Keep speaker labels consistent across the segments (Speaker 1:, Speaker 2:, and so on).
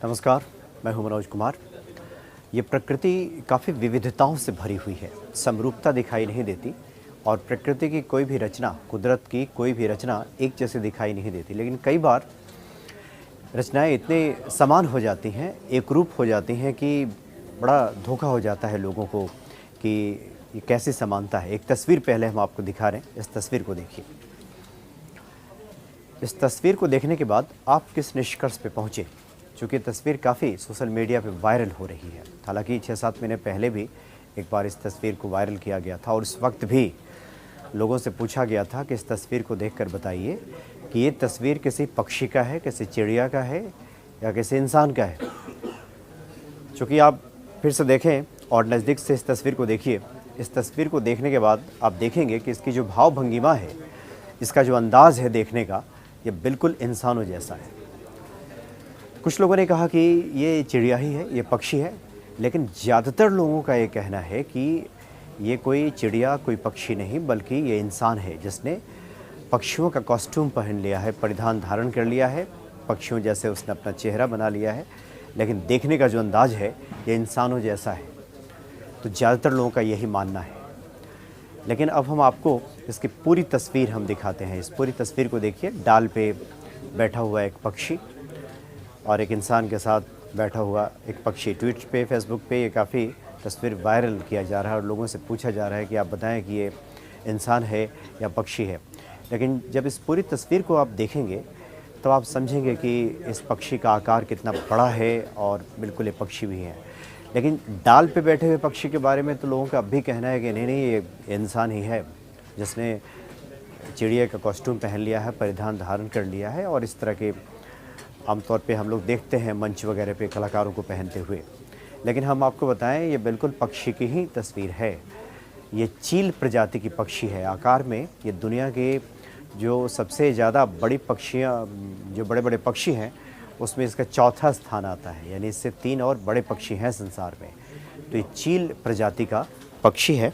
Speaker 1: नमस्कार, मैं हूं मनोज कुमार। ये प्रकृति काफ़ी विविधताओं से भरी हुई है, समरूपता दिखाई नहीं देती और प्रकृति की कोई भी रचना, कुदरत की कोई भी रचना एक जैसे दिखाई नहीं देती। लेकिन कई बार रचनाएं इतने समान हो जाती हैं, एक रूप हो जाती हैं कि बड़ा धोखा हो जाता है लोगों को कि ये कैसी समानता है। एक तस्वीर पहले हम आपको दिखा रहे हैं, इस तस्वीर को देखिए। इस तस्वीर को देखने के बाद आप किस निष्कर्ष पे पहुँचे? चूँकि तस्वीर काफ़ी सोशल मीडिया पे वायरल हो रही है। हालांकि 6-7 महीने पहले भी एक बार इस तस्वीर को वायरल किया गया था और उस वक्त भी लोगों से पूछा गया था कि इस तस्वीर को देखकर बताइए कि ये तस्वीर किसी पक्षी का है, किसी चिड़िया का है या किसी इंसान का है। चूँकि आप फिर से देखें और नज़दीक से इस तस्वीर को देखिए, इस तस्वीर को देखने के बाद आप देखेंगे कि इसकी जो भाव भंगिमा है, इसका जो अंदाज़ है देखने का, ये बिल्कुल इंसानों जैसा है। कुछ लोगों ने कहा कि ये चिड़िया ही है, ये पक्षी है, लेकिन ज़्यादातर लोगों का ये कहना है कि ये कोई चिड़िया, कोई पक्षी नहीं, बल्कि ये इंसान है जिसने पक्षियों का कॉस्ट्यूम पहन लिया है, परिधान धारण कर लिया है, पक्षियों जैसे उसने अपना चेहरा बना लिया है, लेकिन देखने का जो अंदाज़ है ये इंसानों जैसा है। तो ज़्यादातर लोगों का यही मानना है। लेकिन अब हम आपको इसकी पूरी तस्वीर हम दिखाते हैं। इस पूरी तस्वीर को देखिए, डाल पे बैठा हुआ एक पक्षी और एक इंसान के साथ बैठा हुआ एक पक्षी। ट्वीट पे, फेसबुक पे ये काफ़ी तस्वीर वायरल किया जा रहा है और लोगों से पूछा जा रहा है कि आप बताएं कि ये इंसान है या पक्षी है। लेकिन जब इस पूरी तस्वीर को आप देखेंगे तो आप समझेंगे कि इस पक्षी का आकार कितना बड़ा है और बिल्कुल ये पक्षी भी है। लेकिन डाल पे बैठे हुए पक्षी के बारे में तो लोगों का अब भी कहना है कि नहीं नहीं, ये इंसान ही है जिसने चिड़िया का कॉस्ट्यूम पहन लिया है, परिधान धारण कर लिया है। और इस तरह के आमतौर पे हम लोग देखते हैं मंच वगैरह पे कलाकारों को पहनते हुए। लेकिन हम आपको बताएं, ये बिल्कुल पक्षी की ही तस्वीर है। ये चील प्रजाति की पक्षी है। आकार में ये दुनिया के जो सबसे ज़्यादा बड़ी पक्षियाँ, जो बड़े बड़े पक्षी हैं, उसमें इसका चौथा स्थान आता है। यानी इससे 3 और बड़े पक्षी हैं संसार में। तो ये चील प्रजाति का पक्षी है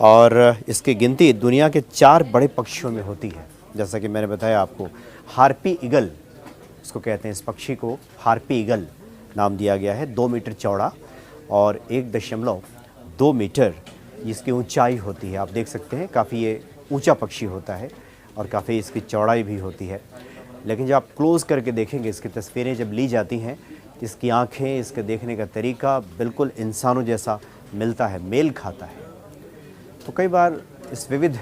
Speaker 1: और इसकी गिनती दुनिया के 4 बड़े पक्षियों में होती है। जैसा कि मैंने बताया आपको, हार्पी ईगल इसको कहते हैं। इस पक्षी को हार्पी ईगल नाम दिया गया है। 2 मीटर चौड़ा और 1.2 मीटर इसकी ऊंचाई होती है। आप देख सकते हैं, काफ़ी ये ऊंचा पक्षी होता है और काफ़ी इसकी चौड़ाई भी होती है। लेकिन जब आप क्लोज़ करके देखेंगे, इसकी तस्वीरें जब ली जाती हैं, इसकी आँखें, इसके देखने का तरीका बिल्कुल इंसानों जैसा मिलता है, मेल खाता है। तो कई बार इस विविध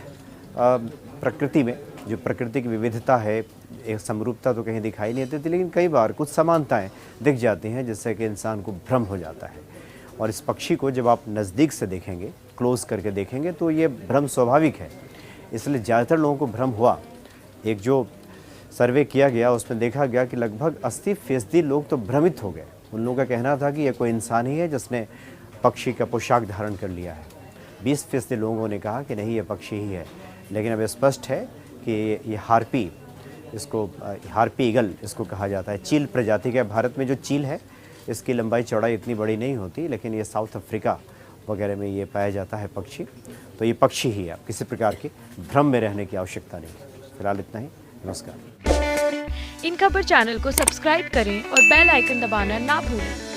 Speaker 1: प्रकृति में, जो प्रकृति की विविधता है, एक समरूपता तो कहीं दिखाई नहीं देती, लेकिन कई बार कुछ समानताएं दिख जाती हैं जिससे कि इंसान को भ्रम हो जाता है। और इस पक्षी को जब आप नज़दीक से देखेंगे, क्लोज़ करके देखेंगे, तो ये भ्रम स्वाभाविक है। इसलिए ज़्यादातर लोगों को भ्रम हुआ। एक जो सर्वे किया गया उसमें देखा गया कि लगभग 80% लोग तो भ्रमित हो गए। उन लोगों का कहना था कि यह कोई इंसान ही है जिसने पक्षी का पोशाक धारण कर लिया है। 20% लोगों ने कहा कि नहीं, ये पक्षी ही है। लेकिन अब स्पष्ट है कि ये हार्पी, इसको हार्पी ईगल इसको कहा जाता है। चील प्रजाति का भारत में जो चील है, इसकी लंबाई चौड़ाई इतनी बड़ी नहीं होती, लेकिन ये साउथ अफ्रीका वगैरह में ये पाया जाता है पक्षी। तो ये पक्षी ही है, किसी प्रकार के भ्रम में रहने की आवश्यकता नहीं। फिलहाल इतना ही। नमस्कार।
Speaker 2: इन खबर चैनल को सब्सक्राइब करें और बेल आइकन दबाना ना भूलें।